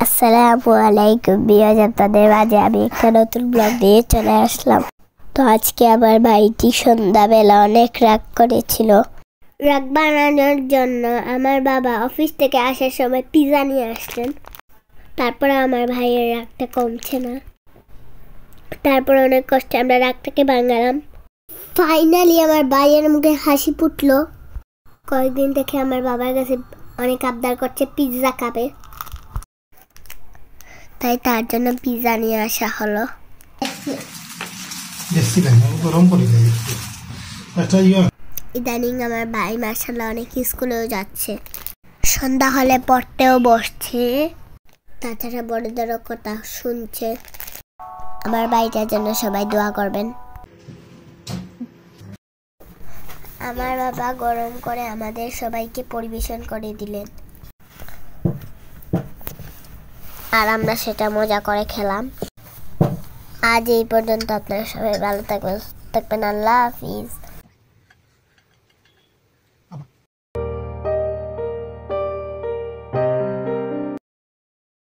আসসালামু আলাইকুম বিয়াজ, আপনাদের মাঝে আমি একটা নতুন ব্লগ নিয়ে চলে আসলাম। তো আজকে আমার ভাইটি সন্ধ্যাবেলা অনেক রাগ করেছিল। রাগ বানানোর জন্য আমার বাবা অফিস থেকে আসার সময় পিৎজা নিয়ে আসলেন। তারপরে আমার ভাইয়ের রাগটা কমছে না। তারপর অনেক কষ্টে আমরা রাগটাকে ভাঙালাম। ফাইনালি আমার ভাইয়ের মুখে হাসি ফুটলো। কয়েকদিন থেকে আমার বাবার কাছে অনেক আবদার করছে পিৎজা খাবে, তাই তার জন্য পিৎজা নিয়ে আসা হলো। ইদানিং আমার ভাই মাশাআল্লাহ অনেক স্কুলেও যাচ্ছে, সন্ধ্যা হলে পড়তেও বসছে, তাছাড়া বড়দেরও কথা শুনছে। আমার ভাইটার জন্য সবাই দোয়া করবেন। আমার বাবা গরম করে আমাদের সবাইকে পরিবেশন করে দিলেন, আর আমরা সেটা মজা করে খেলাম। আজ এই পর্যন্ত। আপনারা সবাই ভালো থাকবেন। আল্লাহ হাফিজ।